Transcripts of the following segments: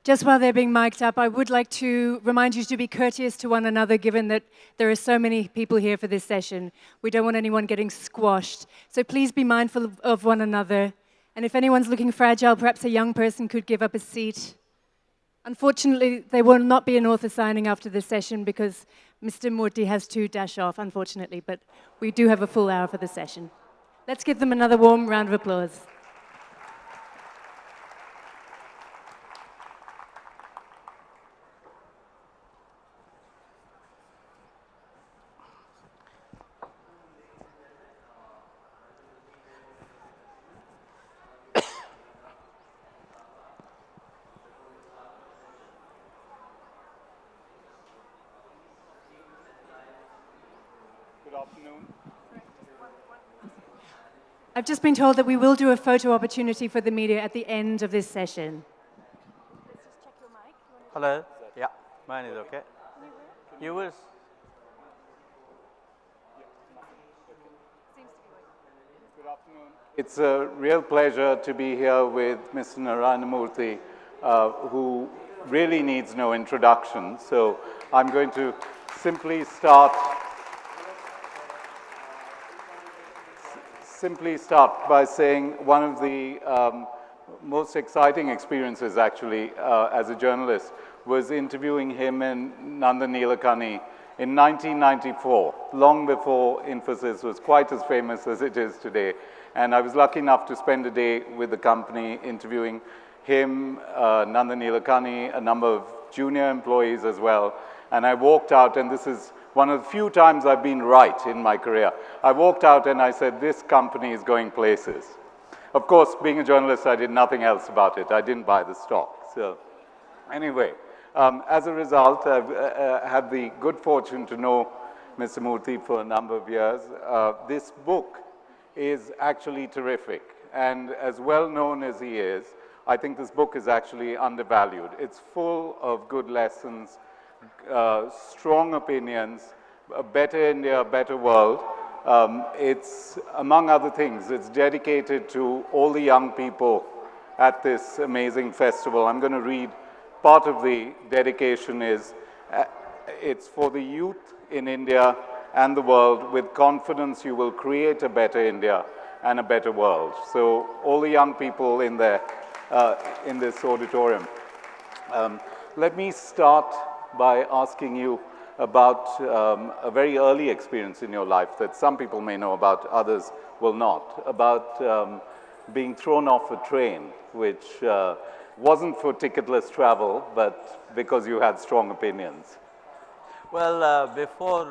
Just while they're being mic'd up, I would like to remind you to be courteous to one another, given that there are so many people here for this session. We don't want anyone getting squashed. So please be mindful of one another. And if anyone's looking fragile, perhaps a young person could give up a seat. Unfortunately, there will not be an author signing after this session because Mr. Murthy has to dash off, unfortunately, but we do have a full hour for the session. Let's give them another warm round of applause. I've just been told that we will do a photo opportunity for the media at the end of this session. Let's just check your mic. Hello. Yeah, mine is okay. Yours? Good afternoon. It's a real pleasure to be here with Mr. Narayana Murthy, who really needs no introduction. So I'm going to simply start by saying one of the most exciting experiences, actually, as a journalist, was interviewing him in Nanda Nilekani in 1994, long before Infosys was quite as famous as it is today. And I was lucky enough to spend a day with the company interviewing him, Nanda Nilekani, a number of junior employees as well. And I walked out, and this is one of the few times I've been right in my career. I walked out and I said, this company is going places. Of course, being a journalist, I did nothing else about it. I didn't buy the stock. So anyway, as a result, I've had the good fortune to know Mr. Murthy for a number of years. This book is actually terrific. And as well known as he is, I think this book is actually undervalued. It's full of good lessons, strong opinions, a better India, a better world. It's, among other things, it's dedicated to all the young people at this amazing festival. I'm going to read part of the dedication is, it's for the youth in India and the world. With confidence, you will create a better India and a better world. So all the young people in there, in this auditorium. Let me start by asking you about a very early experience in your life that some people may know about, others will not, about being thrown off a train, which wasn't for ticketless travel, but because you had strong opinions. Well, before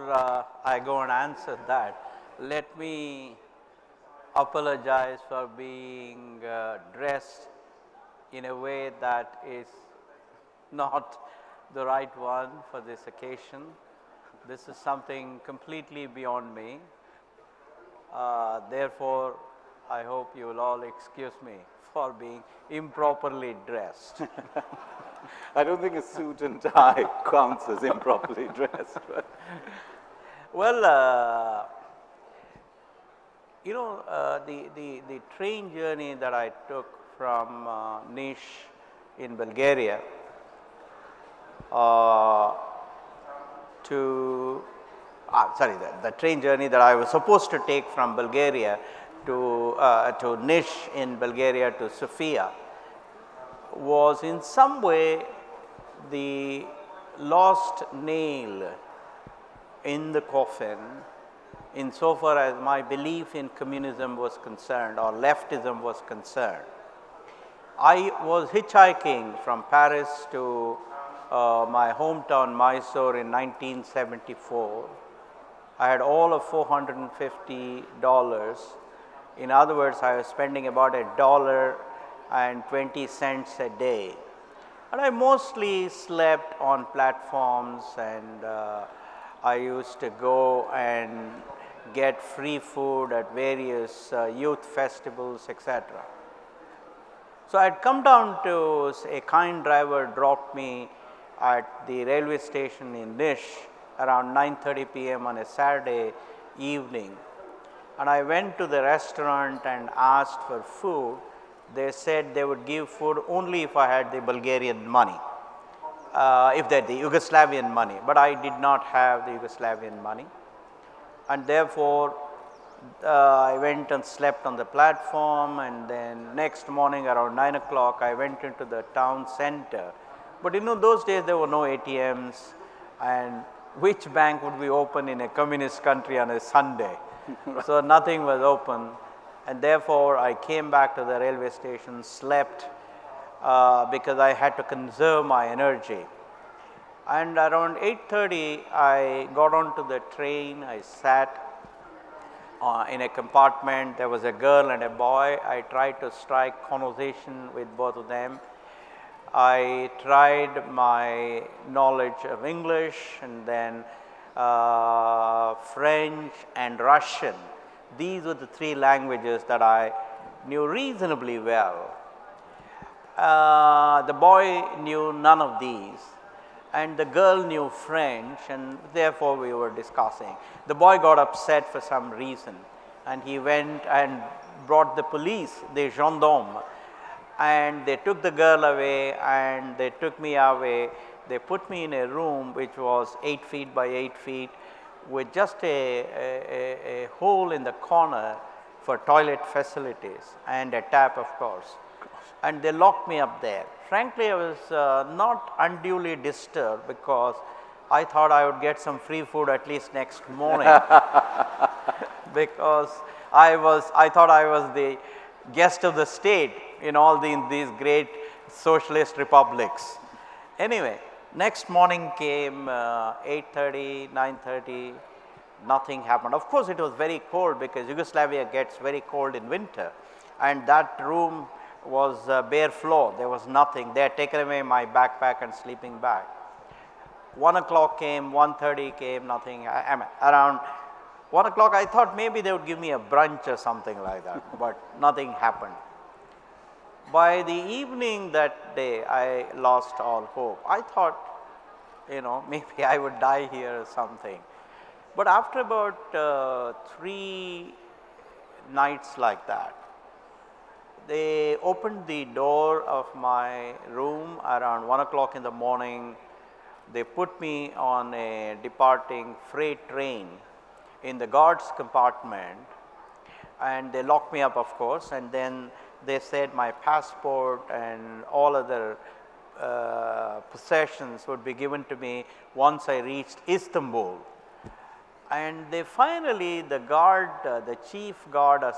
I go and answer that, let me apologize for being dressed in a way that is not the right one for this occasion. This is something completely beyond me. Therefore, I hope you will all excuse me for being improperly dressed. I don't think a suit and tie counts as improperly dressed. Well, you know, the train journey that I took from Niš in Bulgaria the train journey that I was supposed to take from Bulgaria to Niš in Bulgaria to Sofia was in some way the lost nail in the coffin insofar as my belief in communism was concerned or leftism was concerned. I was hitchhiking from Paris to my hometown Mysore in 1974. I had all of $450. In other words, I was spending about $1.20 a day. And I mostly slept on platforms, and I used to go and get free food at various youth festivals, etc. So I had come down to, a kind driver dropped me at the railway station in Niš around 9:30 p.m. on a Saturday evening. And I went to the restaurant and asked for food, They said they would give food only if I had the Bulgarian money, if they had the Yugoslavian money, but I did not have the Yugoslavian money. And therefore, I went and slept on the platform, and then next morning around 9 o'clock I went into the town center. But you know, those days there were no ATMs, and which bank would be open in a communist country on a Sunday? So nothing was open, and therefore I came back to the railway station, slept because I had to conserve my energy. And around 8:30 I got onto the train, I sat in a compartment. There was a girl and a boy. I tried to strike conversation with both of them. I tried my knowledge of English, and then French and Russian. These were the three languages that I knew reasonably well. The boy knew none of these, and the girl knew French, and therefore we were discussing. The boy got upset for some reason, and he went and brought the police, the gendarmes, and they took the girl away and they took me away. They put me in a room which was 8 feet by 8 feet with just a hole in the corner for toilet facilities and a tap, of course. And they locked me up there. Frankly, I was not unduly disturbed because I thought I would get some free food at least next morning because I thought I was the guest of the state in all these great socialist republics. Anyway, next morning came 8:30, 9:30, nothing happened. Of course, it was very cold because Yugoslavia gets very cold in winter, and that room was bare floor. There was nothing. They had taken away my backpack and sleeping bag. 1 o'clock came, 1:30 came, nothing. Around 1 o'clock I thought maybe they would give me a brunch or something like that, but nothing happened. By the evening that day I lost all hope. I thought, you know, maybe I would die here or something. But after about 3 nights like that, they opened the door of my room around 1 o'clock in the morning. They put me on a departing freight train in the guard's compartment, and they locked me up, of course, and then they said my passport and all other possessions would be given to me once I reached Istanbul. And they finally, the guard, the chief guard or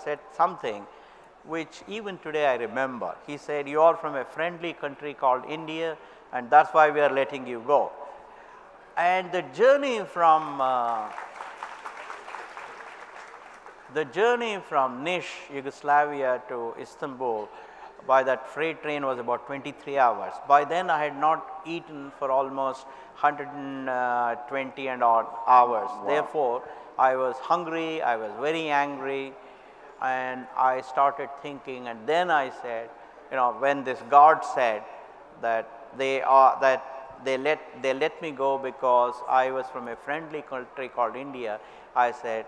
said something which even today I remember. He said, "You are from a friendly country called India, and that's why we are letting you go." And the journey from Niš, Yugoslavia to Istanbul by that freight train was about 23 hours. By then I had not eaten for almost 120 and odd hours. Wow. Therefore, I was hungry, I was very angry, and I started thinking, and then I said, you know, when this guard said that they let me go because I was from a friendly country called India, I said,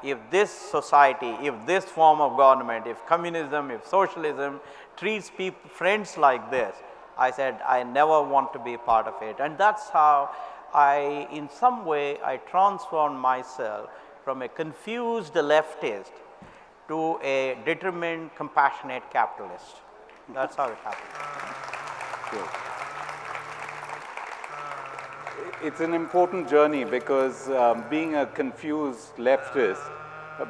if this society, if this form of government, if communism, if socialism treats people, friends like this, I said, I never want to be part of it. And that's how in some way, I transformed myself from a confused leftist to a determined, compassionate capitalist. That's how it happened. Good. It's an important journey because being a confused leftist,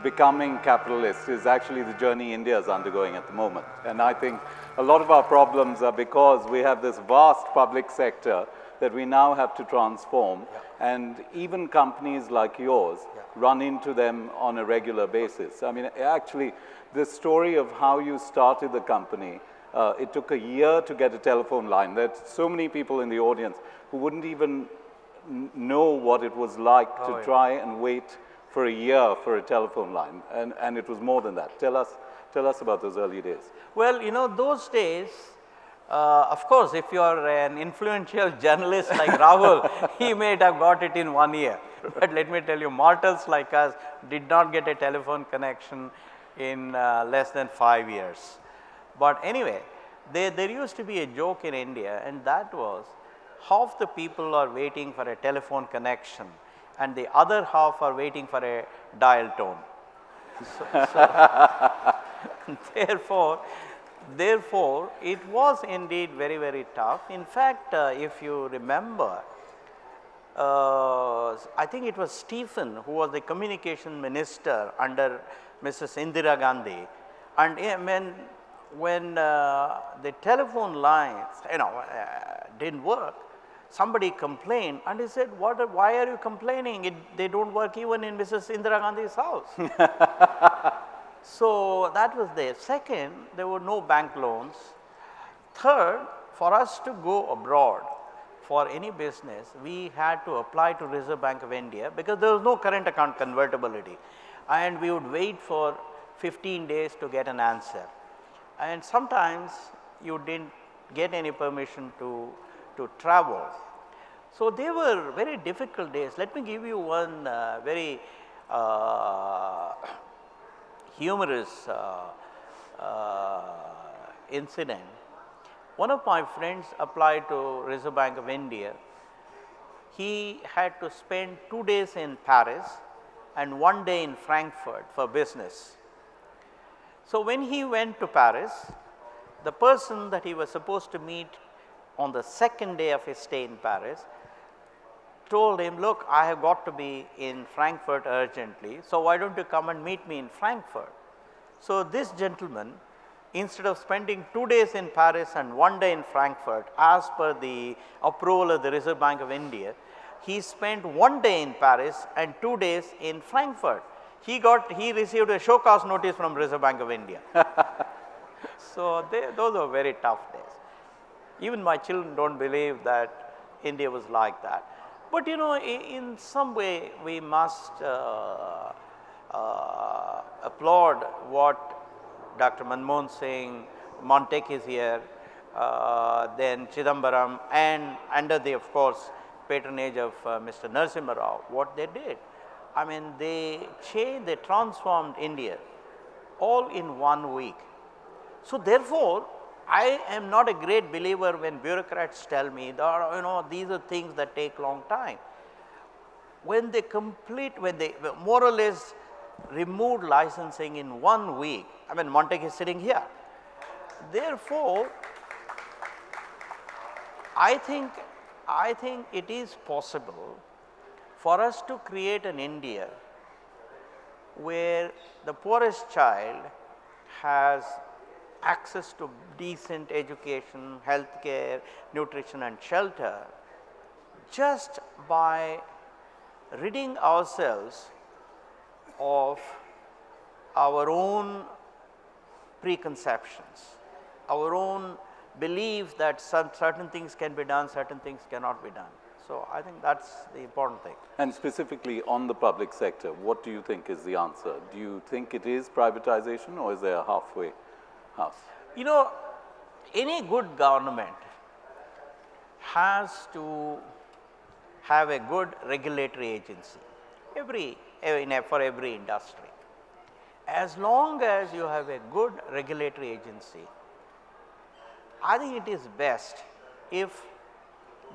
becoming capitalist is actually the journey India is undergoing at the moment. And I think a lot of our problems are because we have this vast public sector that we now have to transform, and even companies like yours run into them on a regular basis. I mean, actually, the story of how you started the company, it took a year to get a telephone line. There's so many people in the audience who wouldn't even know what it was like to try and wait for a year for a telephone line, and it was more than that. Tell us about those early days. Well, you know, those days, of course, if you are an influential journalist like Rahul, he may have got it in 1 year. But let me tell you, mortals like us did not get a telephone connection in less than 5 years. But anyway, there used to be a joke in India, and that was half the people are waiting for a telephone connection and the other half are waiting for a dial tone. Therefore, it was indeed very, very tough. In fact, if you remember, I think it was Stephen who was the communication minister under Mrs. Indira Gandhi, and when the telephone lines didn't work, somebody complained and he said, why are you complaining? They don't work even in Mrs. Indira Gandhi's house. So that was there. Second, there were no bank loans. Third, for us to go abroad for any business, we had to apply to Reserve Bank of India because there was no current account convertibility, and we would wait for 15 days to get an answer. And sometimes you didn't get any permission to travel. So they were very difficult days. Let me give you one very humorous incident. One of my friends applied to Reserve Bank of India. He had to spend 2 days in Paris and 1 day in Frankfurt for business. So when he went to Paris, the person that he was supposed to meet on the second day of his stay in Paris told him, look, I have got to be in Frankfurt urgently, so why don't you come and meet me in Frankfurt? So this gentleman, instead of spending 2 days in Paris and 1 day in Frankfurt, as per the approval of the Reserve Bank of India, he spent 1 day in Paris and 2 days in Frankfurt. He received a show cause notice from Reserve Bank of India. So those were very tough days. Even my children don't believe that India was like that. But in some way we must applaud what Dr. Manmohan Singh, Montek is here, then Chidambaram, and under the, of course, patronage of Mr. Narasimha Rao, what they did. I mean, they transformed India all in 1 week. So therefore, I am not a great believer when bureaucrats tell me that, these are things that take long time. When they more or less removed licensing in 1 week, I mean, Montek is sitting here. Therefore, I think it is possible for us to create an India where the poorest child has access to decent education, healthcare, nutrition and shelter, just by ridding ourselves of our own preconceptions, our own belief that certain things can be done, certain things cannot be done. So I think that's the important thing. And specifically on the public sector, what do you think is the answer? Do you think it is privatization, or is there a halfway house? Any good government has to have a good regulatory agency for every industry. As long as you have a good regulatory agency, I think it is best if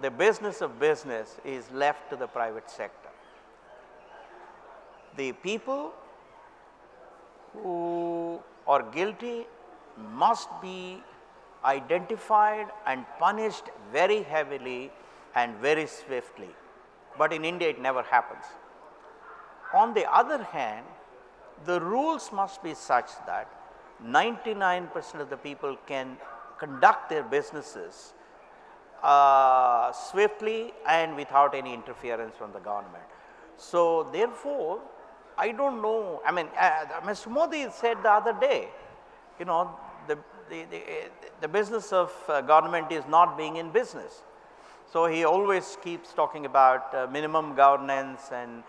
the business of business is left to the private sector. The people who are guilty must be identified and punished very heavily and very swiftly. But in India it never happens. On the other hand, the rules must be such that 99% of the people can conduct their businesses swiftly and without any interference from the government. So therefore, I don't know, I mean, Mr. Modi said the other day, the business of government is not being in business. So he always keeps talking about minimum governance and,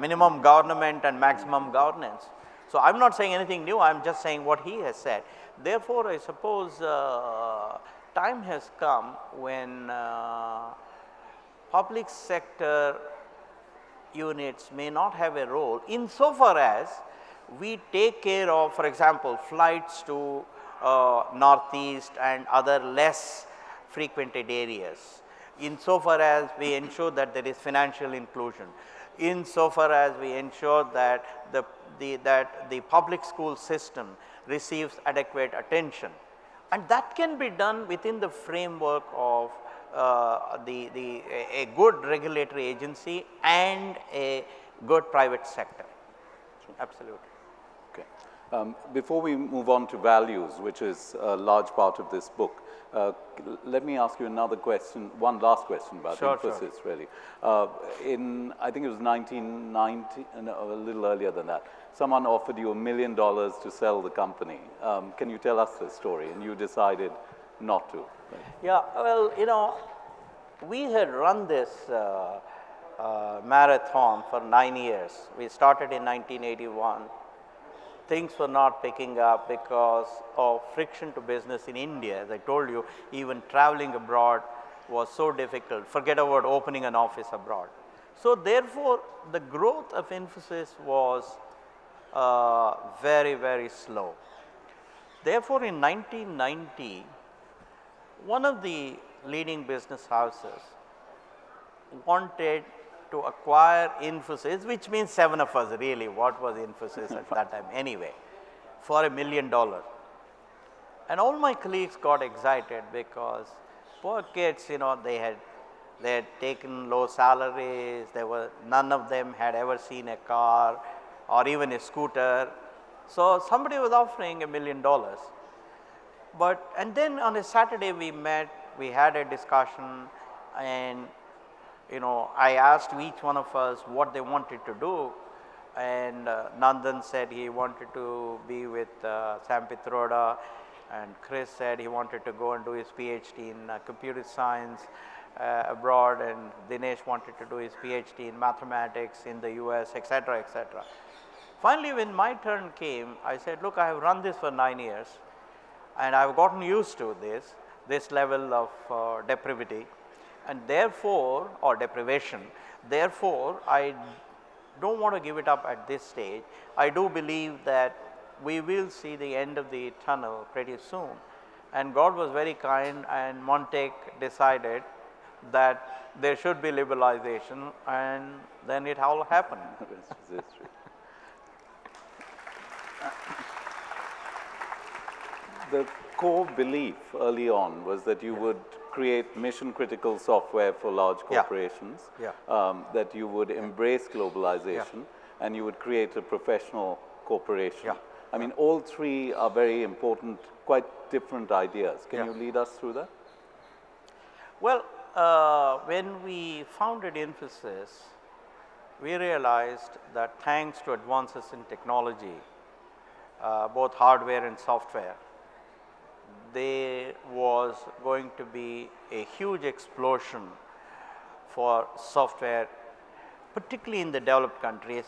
minimum government and maximum governance. So I'm not saying anything new, I'm just saying what he has said. Therefore, I suppose time has come when public sector units may not have a role insofar as we take care of, for example, flights to northeast and other less frequented areas, insofar as we ensure that there is financial inclusion, insofar as we ensure that the public school system receives adequate attention. And that can be done within the framework of a good regulatory agency and a good private sector. Absolutely. Okay. Before we move on to values, which is a large part of this book, let me ask you another question, one last question about emphasis, really. I think it was 1990, no, a little earlier than that, someone offered you $1 million to sell the company. Can you tell us the story? And you decided not to. Right? Yeah, well, you know, we had run this marathon for 9 years. We started in 1981. Things were not picking up because of friction to business in India. As I told you, even traveling abroad was so difficult. Forget about opening an office abroad. So therefore, the growth of Infosys was very, very slow. Therefore, in 1990, one of the leading business houses wanted to acquire Infosys, which means 7 of us really. What was Infosys at that time anyway, for $1 million. And all my colleagues got excited because poor kids, you know, they had taken low salaries. None of them had ever seen a car or even a scooter. So somebody was offering $1 million. And then on a Saturday we met, we had a discussion, and you know, I asked each one of us what they wanted to do, and Nandan said he wanted to be with Sam Pitroda, and Chris said he wanted to go and do his PhD in computer science abroad, and Dinesh wanted to do his PhD in mathematics in the US, etc., etc. Finally, when my turn came, I said, look, I have run this for 9 years, and I have gotten used to this level of depravity, and therefore, or deprivation, therefore, I don't want to give it up at this stage. I do believe that we will see the end of the tunnel pretty soon. And God was very kind, and Montec decided that there should be liberalization, and then it all happened. The core belief early on was that you would create mission critical software for large corporations, that you would embrace globalization, and you would create a professional corporation. I mean, all three are very important, quite different ideas. Can you lead us through that? Well, when we founded Infosys, we realized that thanks to advances in technology, both hardware and software, there was going to be a huge explosion for software, particularly in the developed countries,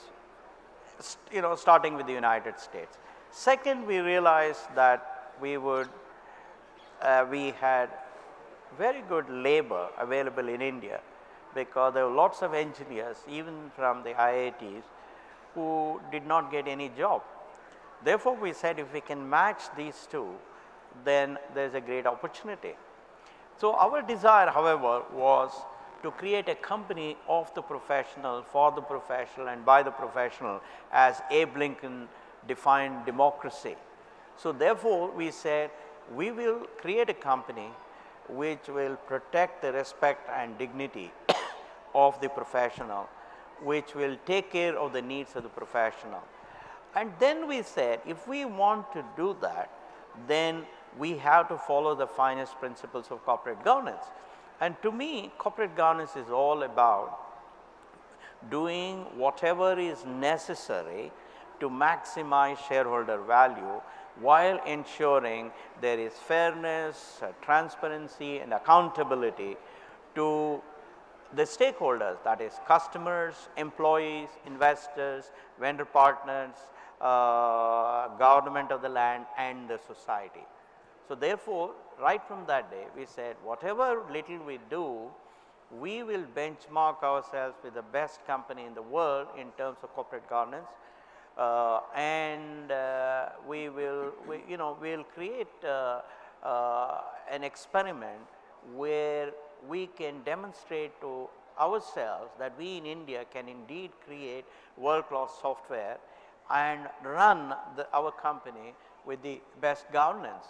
you know, starting with the United States. Second, we realized that we had very good labor available in India, because there were lots of engineers, even from the IITs, who did not get any job. Therefore, we said if we can match these two, then there is a great opportunity. So our desire, however, was to create a company of the professional, for the professional, and by the professional, as Abe Lincoln defined democracy. So therefore, we said we will create a company which will protect the respect and dignity of the professional, which will take care of the needs of the professional. And then we said, if we want to do that, then we have to follow the finest principles of corporate governance. And to me, corporate governance is all about doing whatever is necessary to maximize shareholder value, while ensuring there is fairness, transparency, and accountability to the stakeholders, that is customers, employees, investors, vendor partners, government of the land, and the society. So therefore, right from that day, we said whatever little we do, we will benchmark ourselves with the best company in the world in terms of corporate governance. and we'll create an experiment where we can demonstrate to ourselves that we in India can indeed create world-class software and run our company with the best governance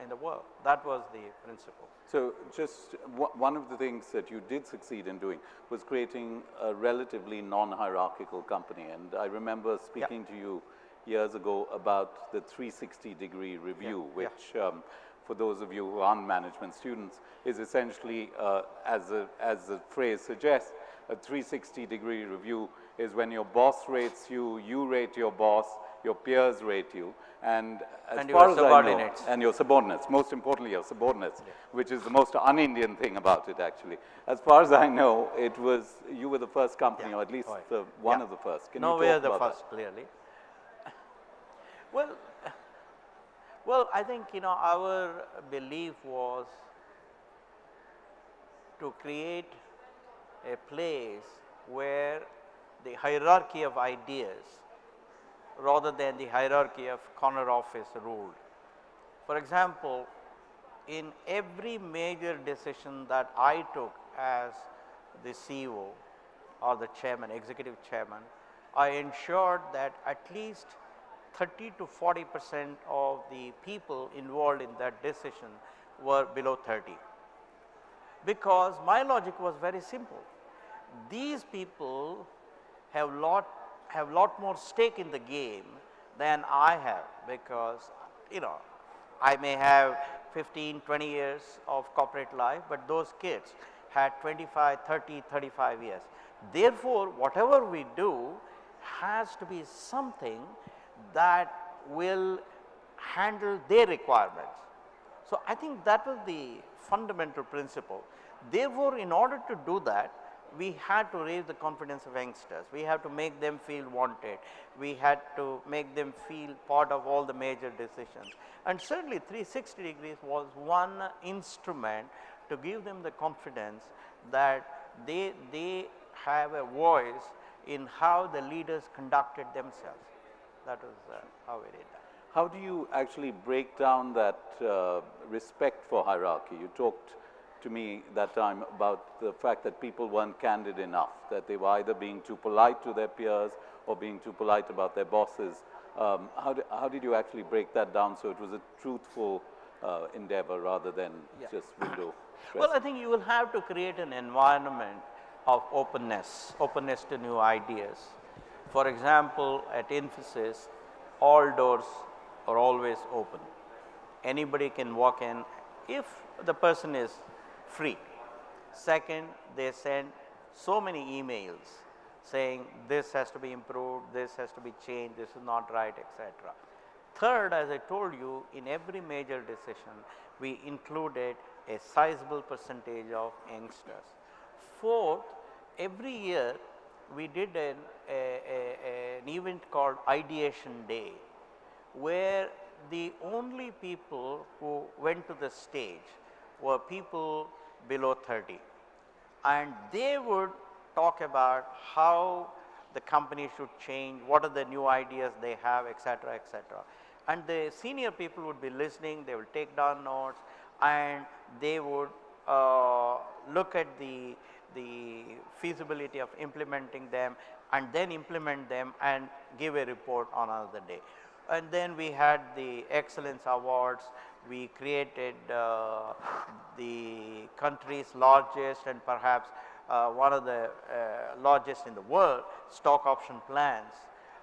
in the world. That was the principle. So just one of the things that you did succeed in doing was creating a relatively non-hierarchical company. And I remember speaking to you years ago about the 360-degree review, which for those of you who aren't management students, is essentially, as the phrase suggests, a 360-degree review is when your boss rates you, you rate your boss, your peers rate you, and as far as I know, and your subordinates, most importantly your subordinates, which is the most un-Indian thing about it actually. As far as I know, it was, you were the first company, or at least one of the first. Can you talk we are about the first, clearly. Well, I think, our belief was to create a place where the hierarchy of ideas rather than the hierarchy of corner office ruled. For example, in every major decision that I took as the CEO or the chairman, executive chairman, I ensured that at least 30 to 40% of the people involved in that decision were below 30. Because my logic was very simple. These people have lot more stake in the game than I have, because I may have 15, 20 years of corporate life, but those kids had 25, 30, 35 years. Therefore, whatever we do has to be something that will handle their requirements. So I think that was the fundamental principle. Therefore, in order to do that, we had to raise the confidence of youngsters. We had to make them feel wanted. We had to make them feel part of all the major decisions. And certainly 360 degrees was one instrument to give them the confidence that they have a voice in how the leaders conducted themselves. That was how we did that. How do you actually break down that respect for hierarchy? You talked to me that time about the fact that people weren't candid enough, that they were either being too polite to their peers or being too polite about their bosses. How did you actually break that down so it was a truthful endeavor rather than just window dressing? Well, I think you will have to create an environment of openness to new ideas. For example, at Infosys, all doors are always open. Anybody can walk in if the person is free. Second, they send so many emails saying this has to be improved, this has to be changed, this is not right, etc. Third, as I told you, in every major decision, we included a sizable percentage of youngsters. Fourth, every year we did an event called Ideation Day, where the only people who went to the stage were people below 30, and they would talk about how the company should change, what are the new ideas they have, etc., etc. And the senior people would be listening, they will take down notes, and they would look at the feasibility of implementing them, and then implement them and give a report on another day. And then we had the Excellence Awards. We created the country's largest and perhaps one of the largest in the world stock option plans.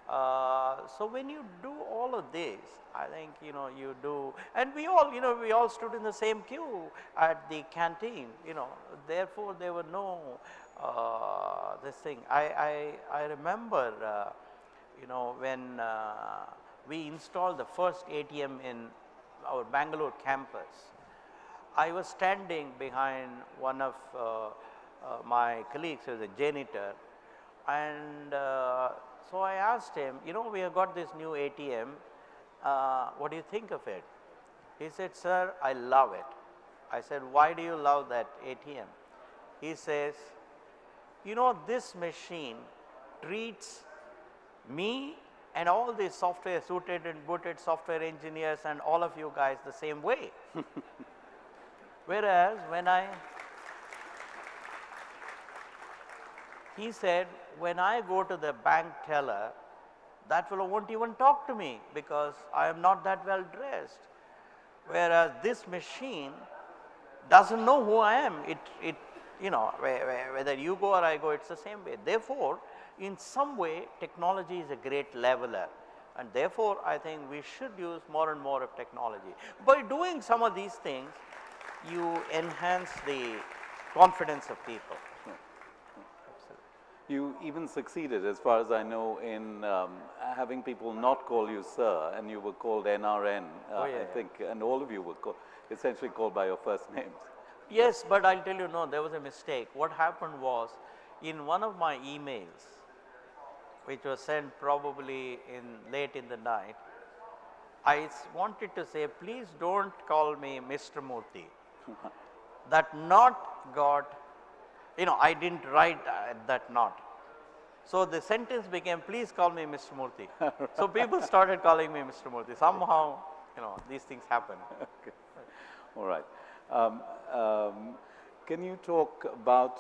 So when you do all of this, I think you do, and we all stood in the same queue at the canteen. Therefore there were no this thing. I remember when we installed the first ATM in our Bangalore campus. I was standing behind one of my colleagues who was a janitor, and so I asked him, we have got this new ATM, what do you think of it? He said, sir, I love it. I said, why do you love that ATM? He says, this machine treats me and all these software suited and booted software engineers and all of you guys the same way. Whereas he said, when I go to the bank teller, that fellow won't even talk to me because I am not that well dressed. Whereas this machine doesn't know who I am. It you know, whether you go or I go, it's the same way. Therefore, in some way technology is a great leveler, and therefore I think we should use more and more of technology. By doing some of these things, you enhance the confidence of people. You even succeeded, as far as I know, in having people not call you sir, and you were called NRN, I think, and all of you were essentially called by your first names. Yes, but I'll tell you, no, there was a mistake. What happened was, in one of my emails, which was sent probably late in the night, I wanted to say, please don't call me Mr. Murthy. That not got, you know, I didn't write that not. So the sentence became, please call me Mr. Murthy. So people started calling me Mr. Murthy. Somehow, you know, these things happen. Okay. All right. Can you talk about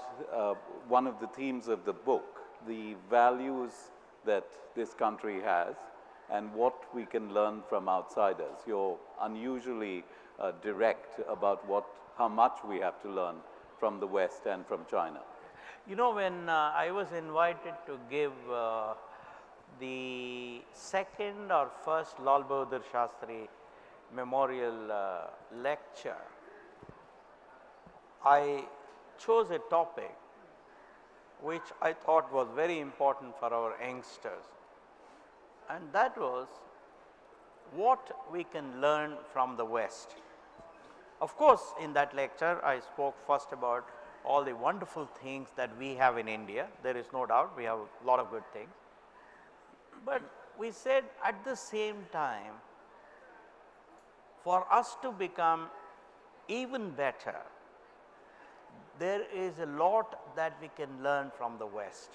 one of the themes of the book, the values that this country has and what we can learn from outsiders? You're unusually direct about how much we have to learn from the West and from China. You know, when I was invited to give the second or first Lal Bahadur Shastri memorial lecture, I chose a topic which I thought was very important for our youngsters, and that was what we can learn from the West. Of course, in that lecture I spoke first about all the wonderful things that we have in India. There is no doubt we have a lot of good things, but we said at the same time, for us to become even better, there is a lot that we can learn from the West.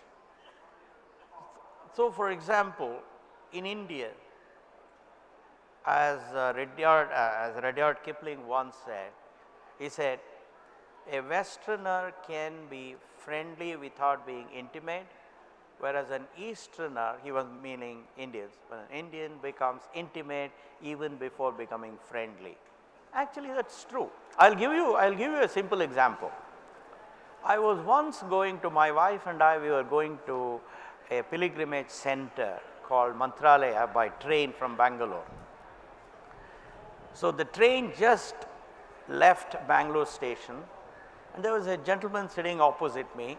So, for example, in India, as Rudyard Kipling once said, he said, a Westerner can be friendly without being intimate, whereas an Easterner, he was meaning Indians, when an Indian becomes intimate even before becoming friendly. Actually, that's true. I'll give you a simple example. I was once going to, my wife and I, we were going to a pilgrimage center called Mantralaya by train from Bangalore. So the train just left Bangalore station, and there was a gentleman sitting opposite me.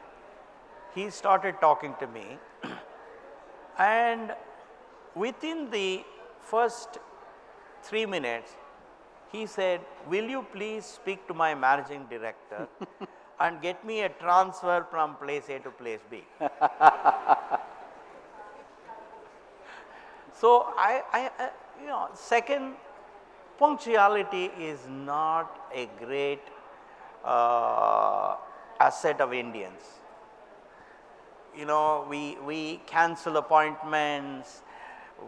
He started talking to me, and within the first 3 minutes, he said, will you please speak to my managing director and get me a transfer from place A to place B. So, you know, second, punctuality is not a great asset of Indians. You know, we cancel appointments,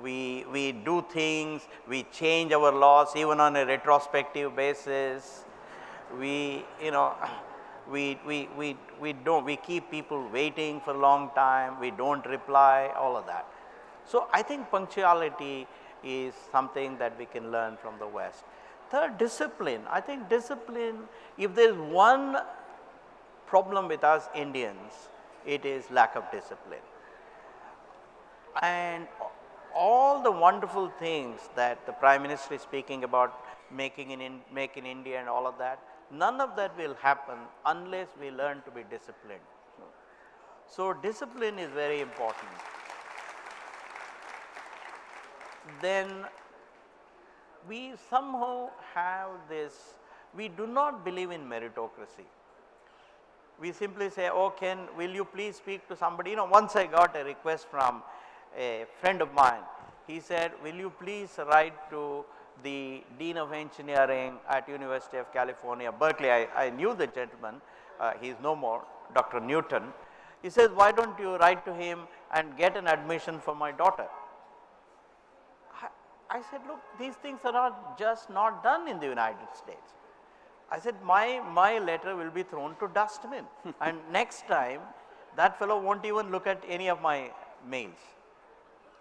we do things, we change our laws even on a retrospective basis. We, you know, we keep people waiting for a long time, we don't reply, all of that. So I think punctuality is something that we can learn from the West. Third, discipline. I think discipline, if there is one problem with us Indians, it is lack of discipline. And all the wonderful things that the Prime Minister is speaking about, make in India and all of that, none of that will happen unless we learn to be disciplined. So discipline is very important. Then we somehow have this, we do not believe in meritocracy. We simply say, oh, will you please speak to somebody? You know, once I got a request from a friend of mine. He said, will you please write to the Dean of Engineering at University of California, Berkeley. I knew the gentleman, he is no more, Dr. Newton. He says, why don't you write to him and get an admission for my daughter? I said, look, these things are not just not done in the United States. I said, my letter will be thrown to dustbin and next time that fellow won't even look at any of my mails.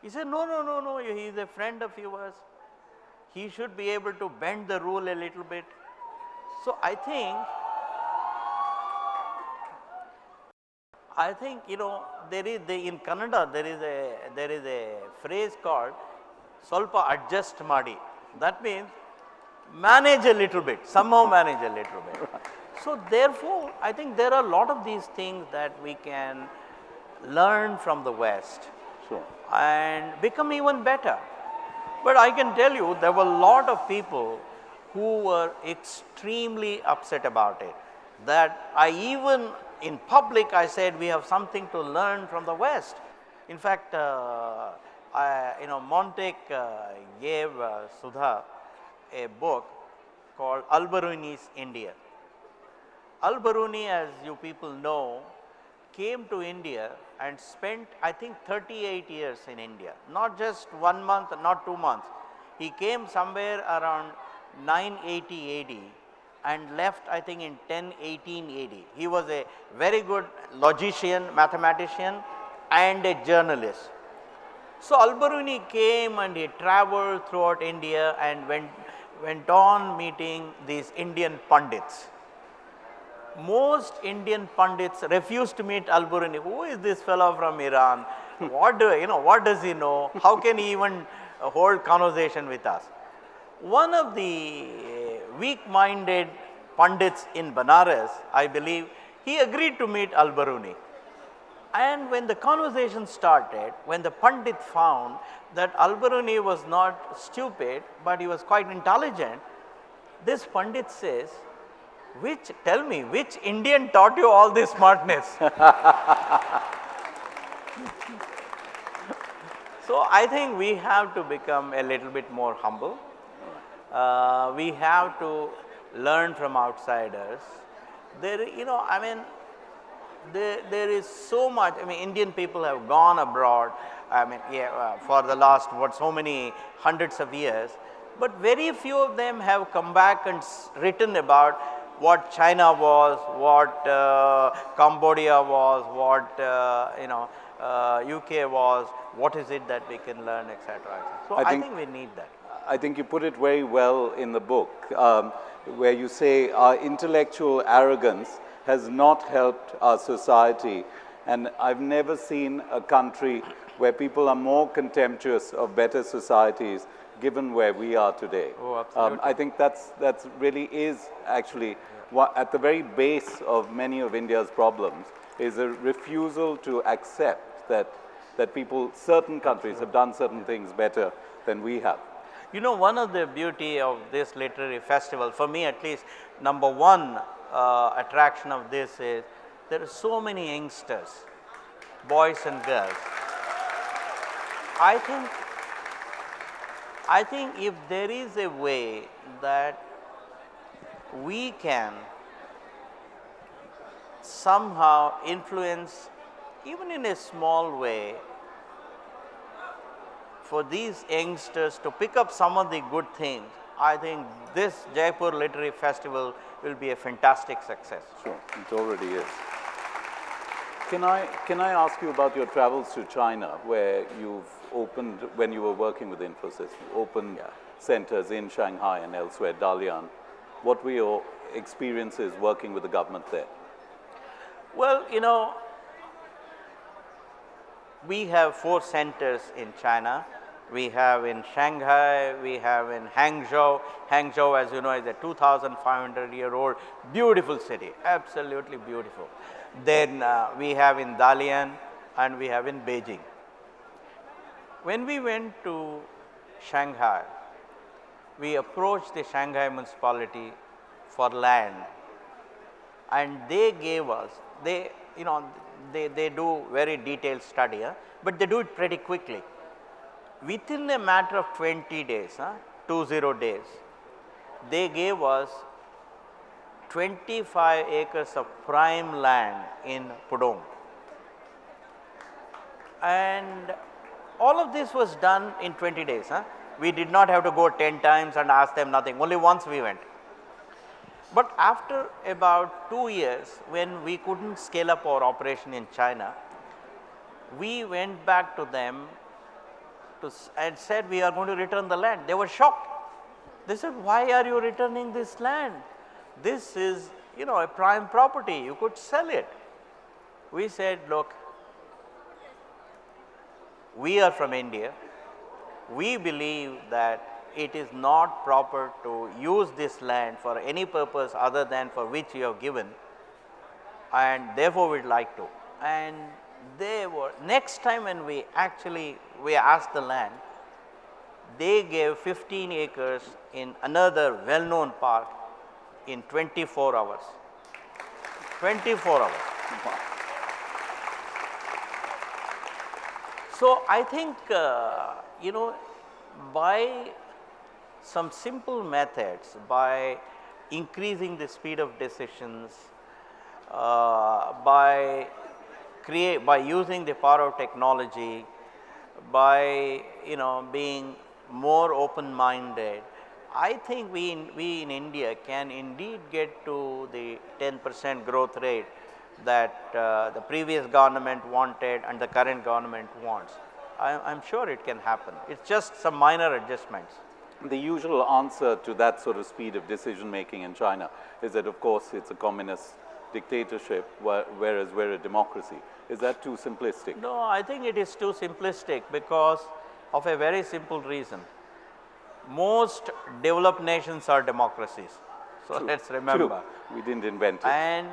He said, no, no, no, no, he is a friend of yours. He should be able to bend the rule a little bit. So I think there is in Kannada there is a phrase called "Solpa adjust madi." That means manage a little bit, somehow manage a little bit. So therefore, I think there are a lot of these things that we can learn from the West and become even better. But I can tell you there were a lot of people who were extremely upset about it, that I even in public I said we have something to learn from the West. In fact, Montek gave Sudha a book called Al-Biruni's India. Al-Biruni, as you people know, came to India and spent I think 38 years in India, not just 1 month, not 2 months. He came somewhere around 980 AD and left I think in 1018 AD. He was a very good logician, mathematician and a journalist. So Al-Biruni came and he traveled throughout India and went on meeting these Indian Pandits. Most Indian Pandits refused to meet Al-Biruni. Who is this fellow from Iran? What does he know? How can he even hold conversation with us? One of the weak-minded Pandits in Banaras, I believe, he agreed to meet Al-Biruni. And when the conversation started, when the Pandit found that Al-Biruni was not stupid, but he was quite intelligent, this Pandit says, tell me, which Indian taught you all this smartness? So I think we have to become a little bit more humble. We have to learn from outsiders. There is so much. I mean, Indian people have gone abroad. For the last so many hundreds of years, but very few of them have come back and written about what China was, what Cambodia was, what UK was, what is it that we can learn, etc. So I think we need that. I think you put it very well in the book, where you say our intellectual arrogance has not helped our society, and I've never seen a country where people are more contemptuous of better societies given where we are today. Oh, absolutely. I think that's really is actually at the very base of many of India's problems, is a refusal to accept that certain countries have done certain things better than we have. One of the beauty of this literary festival, for me at least, number one attraction of this is there are so many youngsters, boys and girls. I think if there is a way that we can somehow influence, even in a small way, for these youngsters to pick up some of the good things, I think this Jaipur Literary Festival will be a fantastic success. Sure, it already is. Can I ask you about your travels to China, where you've opened, when you were working with Infosys, you opened centers in Shanghai and elsewhere, Dalian. What were your experiences working with the government there? Well, we have 4 centers in China. We have in Shanghai, we have in Hangzhou. Hangzhou, as you know, is a 2,500-year-old beautiful city, absolutely beautiful. Then we have in Dalian and we have in Beijing. When we went to Shanghai, we approached the Shanghai municipality for land, and they gave us, they do very detailed study, but they do it pretty quickly. Within a matter of 20 days, 20 days, they gave us 25 acres of prime land in Pudong. And all of this was done in 20 days. We did not have to go 10 times and ask them nothing. Only once we went. But after about 2 years, when we couldn't scale up our operation in China, we went back to them and said we are going to return the land. They were shocked. They said, why are you returning this land? This is, a prime property. You could sell it. We said, look, we are from India. We believe that it is not proper to use this land for any purpose other than for which you have given, and therefore we'd like to. And they were, next time when we asked the land, they gave 15 acres in another well-known park in 24 hours. 24 hours. So I think, by some simple methods, by increasing the speed of decisions, by using the power of technology, by being more open-minded, I think we in India can indeed get to the 10% growth rate that the previous government wanted and the current government wants. I'm sure it can happen. It's just some minor adjustments. The usual answer to that sort of speed of decision making in China is that, of course, it's a communist dictatorship, whereas we're a democracy. Is that too simplistic? No, I think it is too simplistic because of a very simple reason. Most developed nations are democracies. So True. let's remember. True. We didn't invent it. And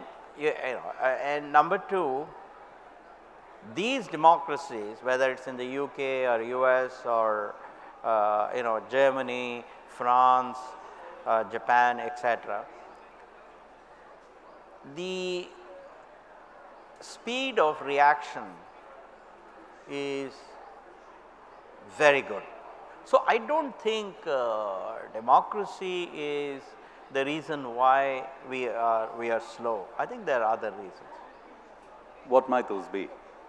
number two, these democracies, whether it's in the UK or US or Germany, France, Japan, etc., the speed of reaction is very good. So I don't think democracy is the reason why we are slow. I think there are other reasons. What might those be?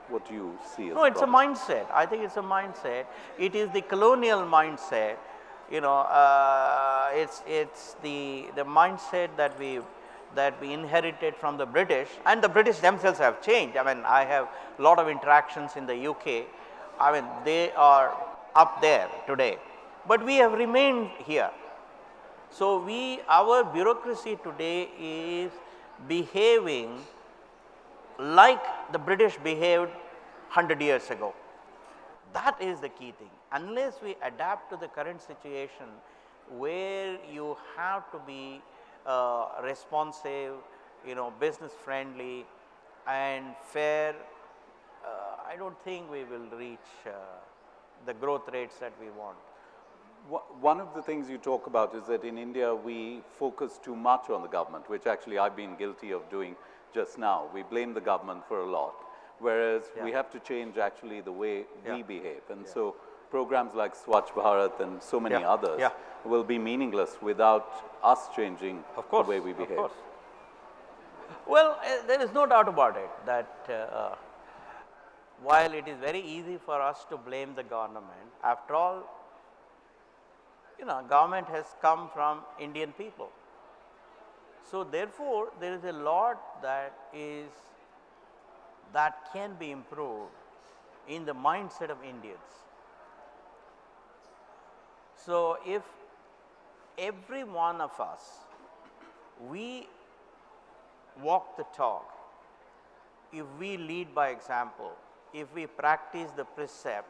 What do you see as No, it's problem? a mindset. I think it's a mindset. It is the colonial mindset. It's the mindset that we inherited from the British, and the British themselves have changed. I mean, I have a lot of interactions in the UK. I mean, they are up there today, but we have remained here. So our bureaucracy today is behaving like the British behaved 100 years ago. That is the key thing. Unless we adapt to the current situation where you have to be responsive, business friendly and fair, I don't think we will reach the growth rates that we want. One of the things you talk about is that in India we focus too much on the government, which actually I've been guilty of doing just now. We blame the government for a lot, whereas we have to change actually the way we behave. And so programs like Swachh Bharat and so many others will be meaningless without us changing the way we behave. Of course. Well, there is no doubt about it that while it is very easy for us to blame the government, after all, government has come from Indian people. So therefore, there is a lot that can be improved in the mindset of Indians. So if every one of us, we walk the talk, if we lead by example, if we practice the precept,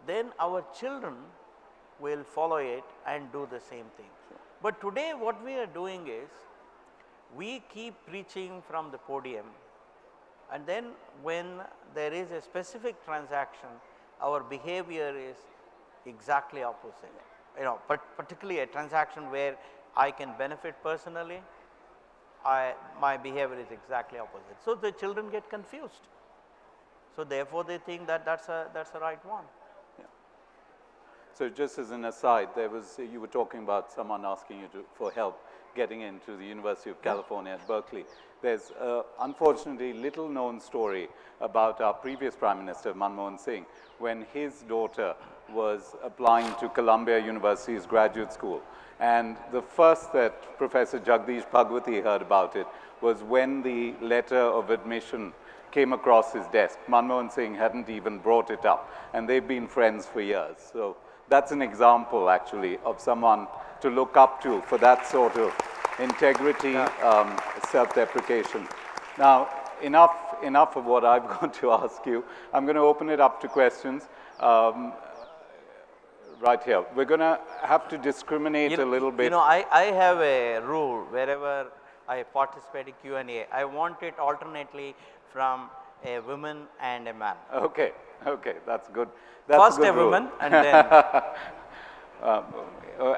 then our children will follow it and do the same thing. But today what we are doing is, we keep preaching from the podium, and then when there is a specific transaction, our behavior is exactly opposite. Particularly a transaction where I can benefit personally, my behavior is exactly opposite. So the children get confused. So therefore they think that that's the right one. So just as an aside, you were talking about someone asking you for help getting into the University of California at Berkeley. There's unfortunately little known story about our previous Prime Minister, Manmohan Singh, when his daughter was applying to Columbia University's graduate school. And the first that Professor Jagdish Bhagwati heard about it was when the letter of admission came across his desk. Manmohan Singh hadn't even brought it up, and they've been friends for years. So that's an example, actually, of someone to look up to for that sort of integrity, self-deprecation. Now, enough of what I've got to ask you. I'm going to open it up to questions. Right here. We're going to have to discriminate a little bit. You know, I have a rule wherever I participate in Q&A. I want it alternately from a woman and a man. Okay, okay, that's good. First a a woman and then...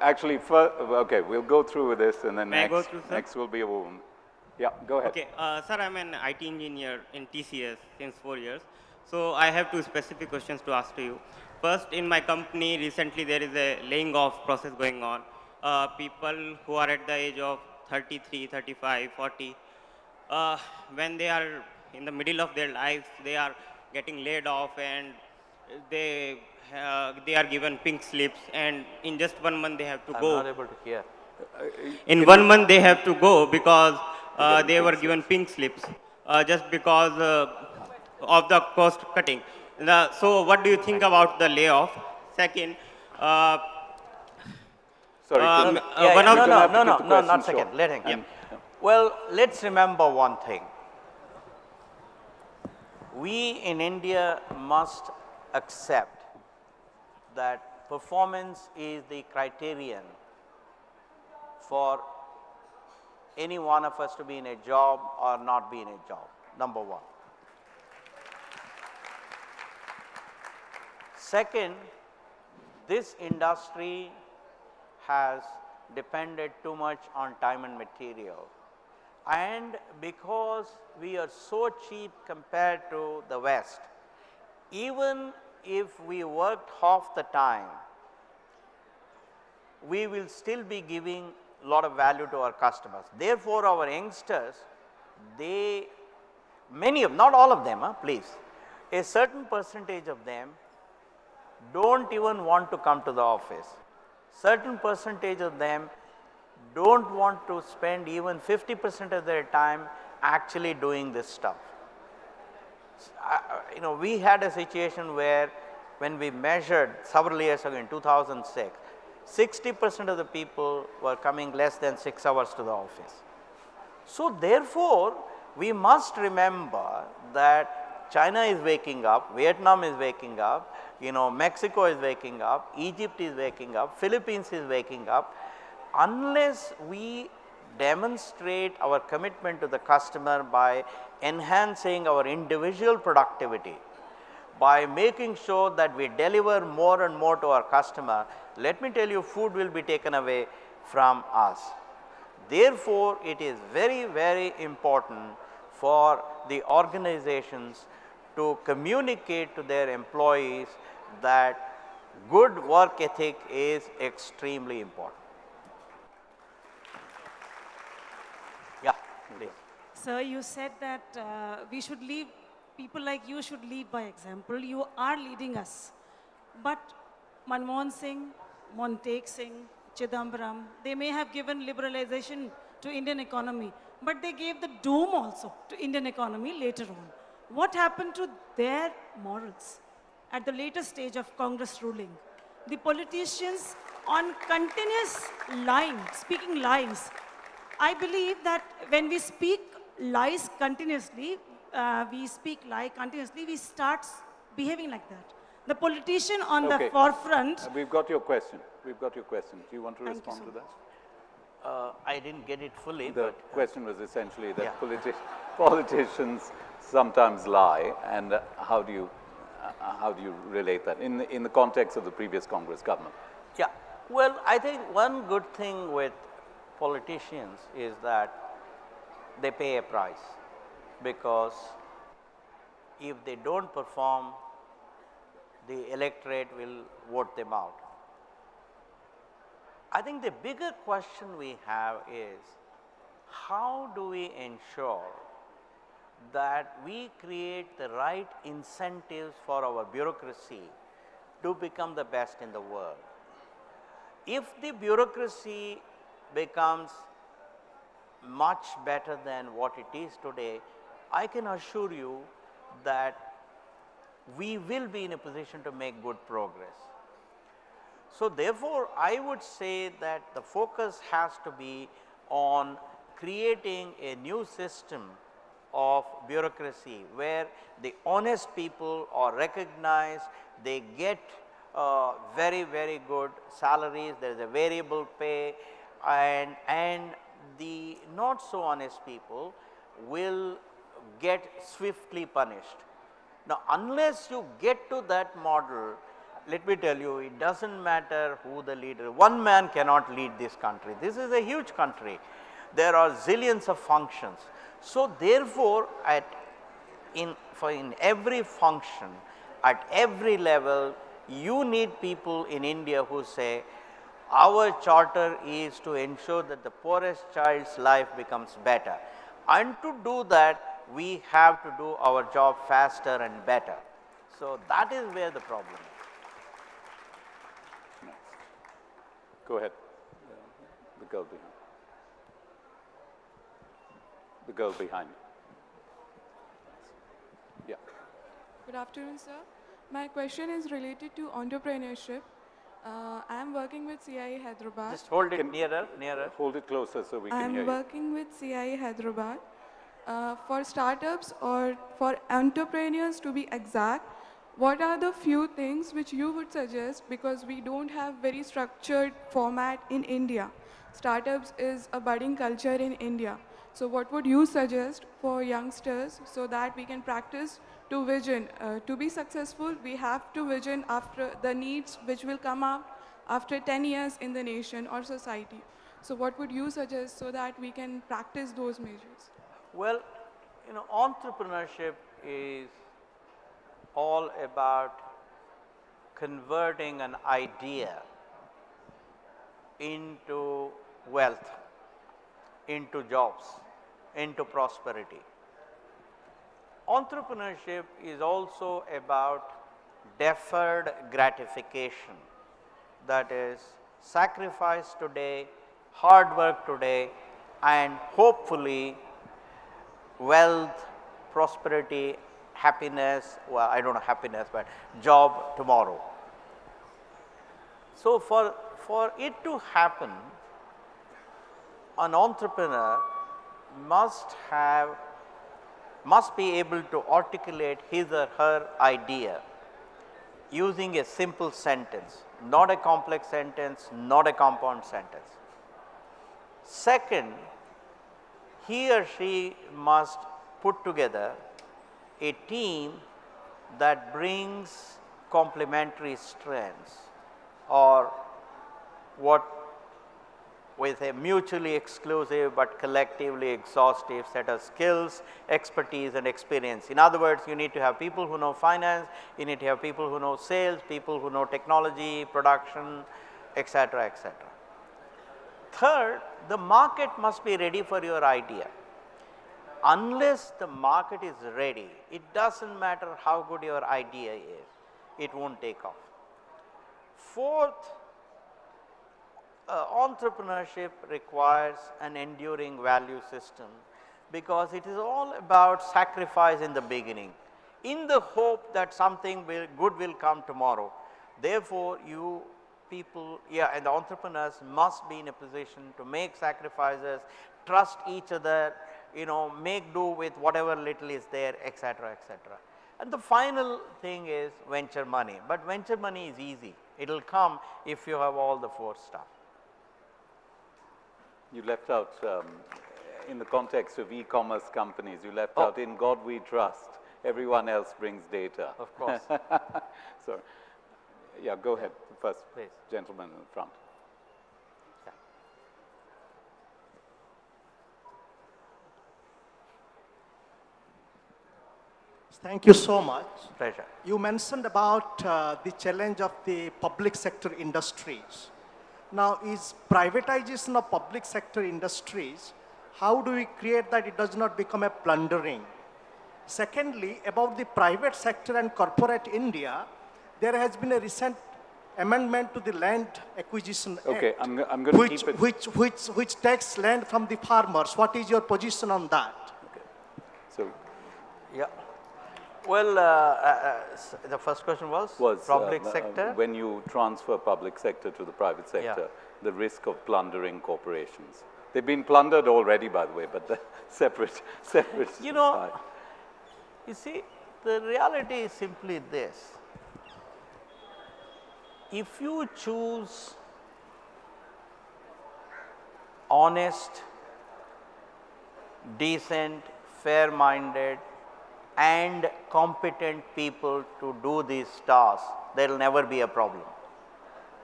actually, okay, we'll go through with this and then May I go through, sir? next will be a woman. Yeah, go ahead. Okay, sir, I'm an IT engineer in TCS since 4 years. So I have two specific questions to ask to you. First, in my company, recently there is a laying off process going on. People who are at the age of 33, 35, 40, when they are in the middle of their lives, they are getting laid off and they are given pink slips, and in just 1 month they have to go. I'm not able to hear. In 1 month they have to go because they were given pink slips just because of the cost cutting. So what do you think about the layoff? Second, Sorry, Um, can- one of no, have to no, keep the no, no, question not second. short. Let him. Yeah. Well, let's remember one thing. We in India must accept that performance is the criterion for any one of us to be in a job or not be in a job, number one. Second, this industry has depended too much on time and material. And because we are so cheap compared to the West, even if we worked half the time, we will still be giving a lot of value to our customers. Therefore, our youngsters, many of, not all of them, please, a certain percentage of them don't even want to come to the office. Certain percentage of them don't want to spend even 50% of their time actually doing this stuff. You know, we had a situation where when we measured several years ago in 2006, 60% of the people were coming less than 6 hours to the office. So therefore, we must remember that China is waking up, Vietnam is waking up, you know, Mexico is waking up, Egypt is waking up, Philippines is waking up. Unless we demonstrate our commitment to the customer by enhancing our individual productivity, by making sure that we deliver more and more to our customer, let me tell you, food will be taken away from us. Therefore, it is very, very important for the organizations to communicate to their employees that good work ethic is extremely important. Yeah, please. Sir, you said that we should lead, people like you should lead by example. You are leading us. But Manmohan Singh, Montek Singh, Chidambaram, they may have given liberalization to Indian economy, but they gave the doom also to Indian economy later on. What happened to their morals at the later stage of Congress ruling? The politicians on continuous line, speaking lies. I believe that when we speak lies continuously, we start behaving like that. The politician on Okay. the forefront. We've got your question. We've got your question. Do you want to Thank you respond so to that? I didn't get it fully, The but question was essentially that Yeah. politicians sometimes lie, and how do you relate that in the context of the previous Congress government? yeah. Well, I think one good thing with politicians is that they pay a price, because if they don't perform, the electorate will vote them out. I think the bigger question we have is, how do we ensure that we create the right incentives for our bureaucracy to become the best in the world. If the bureaucracy becomes much better than what it is today, I can assure you that we will be in a position to make good progress. So therefore, I would say that the focus has to be on creating a new system of bureaucracy where the honest people are recognized, they get very, very good salaries, there is a variable pay, and the not so honest people will get swiftly punished. Now, unless you get to that model, let me tell you, it does not matter who the leader, one man cannot lead this country. This is a huge country. There are zillions of functions. So therefore, in every function, at every level, you need people in India who say, our charter is to ensure that the poorest child's life becomes better. And to do that, we have to do our job faster and better. So that is where the problem is. Next. Go ahead. The girl behind. The girl behind. Yeah. Good afternoon, sir. My question is related to entrepreneurship. I am working with CIE Hyderabad. Just hold it nearer. Hold it closer so we I can hear am you. working with CIE Hyderabad. For startups or for entrepreneurs to be exact, what are the few things which you would suggest, because we don't have very structured format in India. Startups is a budding culture in India. So what would you suggest for youngsters so that we can practice to vision? To be successful, we have to vision after the needs which will come up after 10 years in the nation or society. So what would you suggest so that we can practice those measures? Well, entrepreneurship is all about converting an idea into wealth, into jobs, into prosperity. Entrepreneurship is also about deferred gratification, that is sacrifice today, hard work today, and hopefully wealth, prosperity, happiness, well, I don't know happiness, but job tomorrow. So for it to happen, an entrepreneur must be able to articulate his or her idea using a simple sentence, not a complex sentence, not a compound sentence. Second, he or she must put together a team that brings complementary strengths, or what with a mutually exclusive but collectively exhaustive set of skills, expertise and experience. In other words, you need to have people who know finance, you need to have people who know sales, people who know technology, production, etc., etc. Third, the market must be ready for your idea. Unless the market is ready, it does not matter how good your idea is, it will not take off. Fourth, entrepreneurship requires an enduring value system, because it is all about sacrifice in the beginning, in the hope that something good will come tomorrow. Therefore, you people, and the entrepreneurs must be in a position to make sacrifices, trust each other, make do with whatever little is there, etc., etc. And the final thing is venture money, but venture money is easy. It will come if you have all the four stuff. You left out, in the context of e-commerce companies, you left out, in God we trust, everyone else brings data. Of course. So, yeah, go ahead, first, Please. Gentleman in front. Yeah. Thank you so much. Pleasure. You mentioned about the challenge of the public sector industries. Now, is privatization of public sector industries, how do we create that it does not become a plundering? Secondly, about the private sector and corporate India, there has been a recent amendment to the Land Acquisition Okay, Act, I'm going to keep it. which takes land from the farmers. What is your position on that? So, Yeah. Well, the first question was public sector. when you transfer public sector to the private sector, the risk of plundering corporations. They've been plundered already, by the way, but the separate. You know, you see, the reality is simply this. If you choose honest, decent, fair-minded, and competent people to do these tasks, there will never be a problem.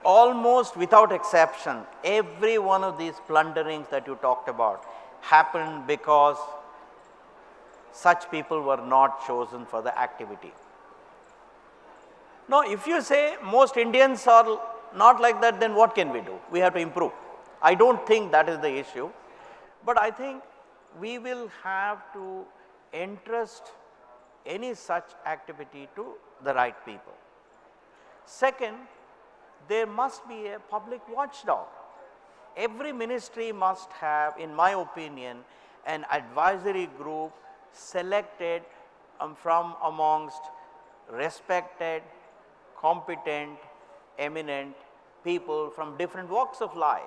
Almost without exception, every one of these plunderings that you talked about happened because such people were not chosen for the activity. Now, if you say most Indians are not like that, then what can we do? We have to improve. I do not think that is the issue, but I think we will have to entrust any such activity to the right people. Second, there must be a public watchdog. Every ministry must have, in my opinion, an advisory group selected from amongst respected, competent, eminent people from different walks of life.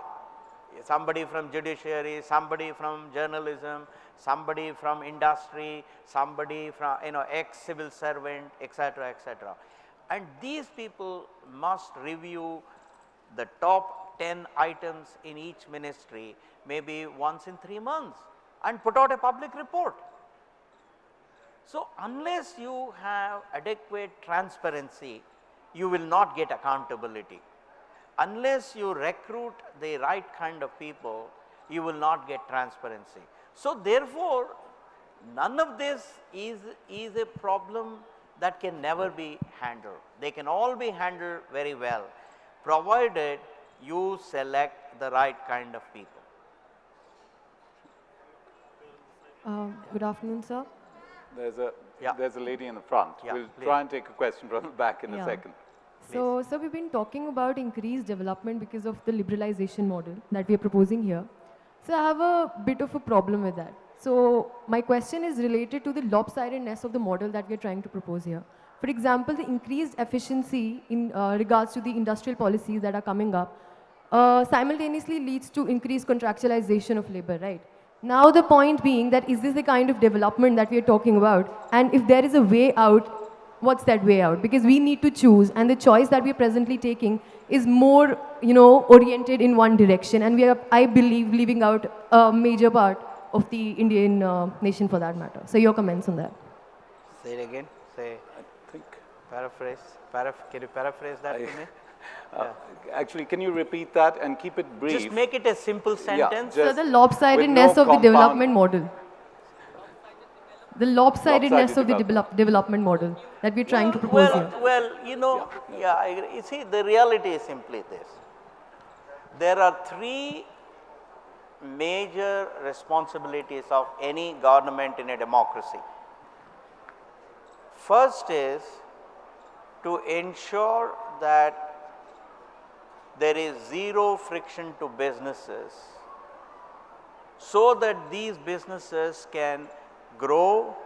Somebody from judiciary, somebody from journalism, somebody from industry, somebody from ex-civil servant, etc., etc. And these people must review the top 10 items in each ministry maybe once in 3 months and put out a public report. So, unless you have adequate transparency, you will not get accountability. Unless you recruit the right kind of people, you will not get transparency. So, therefore, none of this is a problem that can never be handled. They can all be handled very well, provided you select the right kind of people. Good afternoon, sir. There's a lady in the front. We'll try and take a question from the back in a second. So, we've been talking about increased development because of the liberalization model that we are proposing here. So, I have a bit of a problem with that. So, my question is related to the lopsidedness of the model that we are trying to propose here. For example, the increased efficiency in regards to the industrial policies that are coming up simultaneously leads to increased contractualization of labor, right? Now, the point being that is this the kind of development that we are talking about? And if there is a way out, what's that way out? Because we need to choose, and the choice that we are presently taking is more, oriented in one direction, and we are, I believe, leaving out a major part of the Indian nation for that matter. So, your comments on that? Say it again. Say. I think. Paraphrase. Can you paraphrase that to me? Actually, can you repeat that and keep it brief? Just make it a simple sentence. So, the lopsidedness of the development model. The lopsidedness of the development model that we're trying to propose here. Well, I agree. You see, the reality is simply this. There are 3 major responsibilities of any government in a democracy. First is to ensure that there is zero friction to businesses, so that these businesses can grow,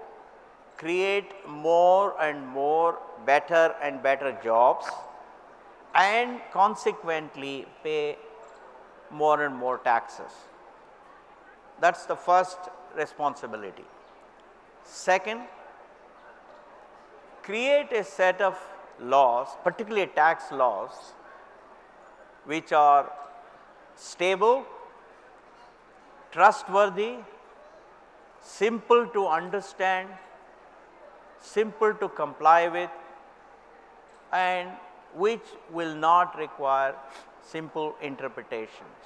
create more and more better and better jobs, and consequently pay more and more taxes. That's the first responsibility. Second, create a set of laws, particularly tax laws, which are stable, trustworthy, simple to understand, simple to comply with, and which will not require simple interpretations.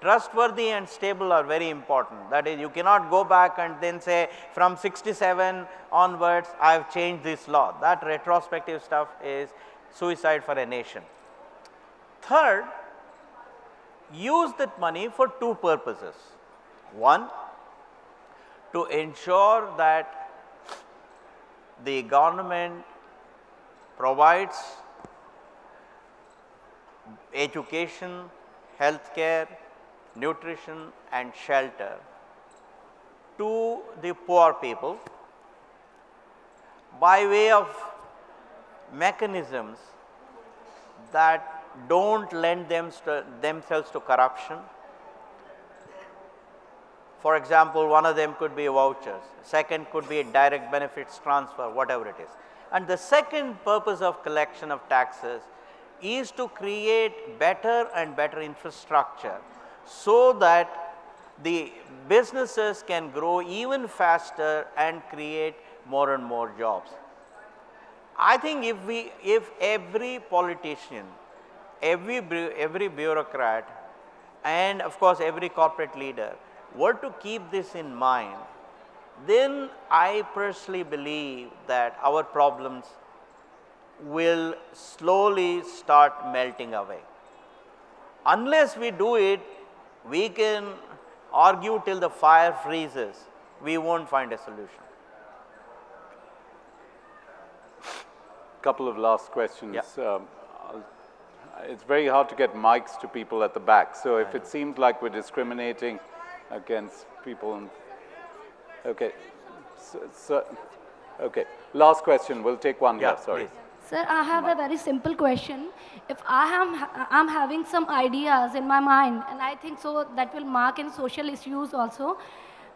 Trustworthy and stable are very important. That is, you cannot go back and then say from 67 onwards I have changed this law. That retrospective stuff is suicide for a nation. Third, use that money for 2 purposes. One, to ensure that the government provides education, healthcare, nutrition and shelter to the poor people by way of mechanisms that don't lend themselves to corruption. For example, one of them could be vouchers, second could be direct benefits transfer, whatever it is. And the second purpose of collection of taxes is to create better and better infrastructure so that the businesses can grow even faster and create more and more jobs. I think if every politician, every bureaucrat and of course every corporate leader were to keep this in mind, then I personally believe that our problems will slowly start melting away. Unless we do it, we can argue till the fire freezes, we won't find a solution. Couple of last questions. Yeah. It's very hard to get mics to people at the back, so if it seems like we're discriminating against people, okay. Okay, last question, we'll take one here, sorry. Please. Sir, I have a very simple question. If I'm having some ideas in my mind, and I think so that will mark in social issues also,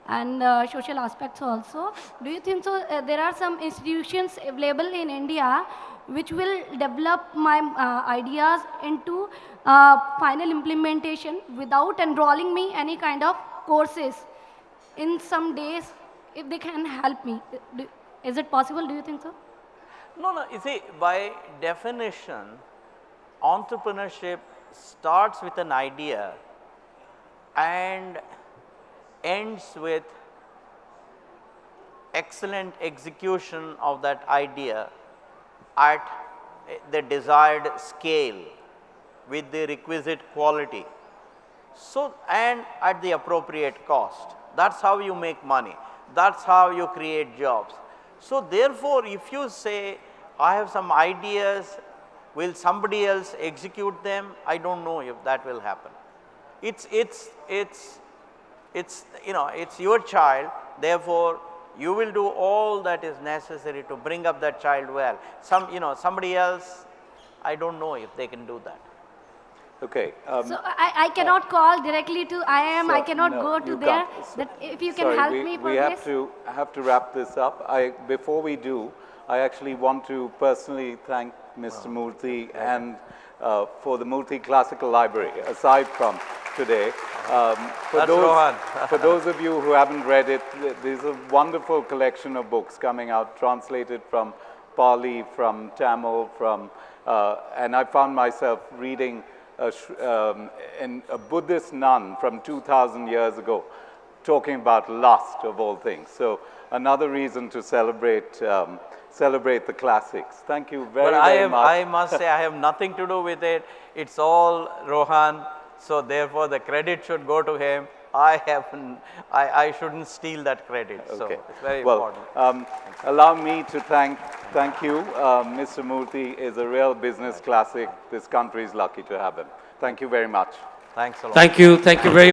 and social aspects also, do you think so there are some institutions available in India which will develop my ideas into final implementation without enrolling me any kind of courses in some days, if they can help me? Is it possible, do you think so? No, you see, by definition, entrepreneurship starts with an idea and ends with excellent execution of that idea at the desired scale with the requisite quality. So, and at the appropriate cost. That's how you make money. That's how you create jobs. So, therefore, if you say, I have some ideas, will somebody else execute them? I don't know if that will happen. It's you know, it's your child, therefore, you will do all that is necessary to bring up that child well. Somebody else, I don't know if they can do that. Okay. So I cannot call directly to IIM, So, I cannot no, go to you there. can't. That if you Sorry, can help me for we this. have to wrap this up. Before we do, I actually want to personally thank Mr. Murthy and for the Murthy Classical Library, aside from today. For those of you who haven't read it, there's a wonderful collection of books coming out, translated from Pali, from Tamil, and I found myself reading a Buddhist nun from 2,000 years ago, talking about lust of all things. So another reason to celebrate the classics. Thank you very much. I must say I have nothing to do with it. It's all Rohan. So therefore, the credit should go to him. I shouldn't steal that credit. Okay. So it's very well, important. Allow me to thank you. Mr. Murthy is a real business classic. This country is lucky to have him. Thank you very much. Thanks a lot. Thank you very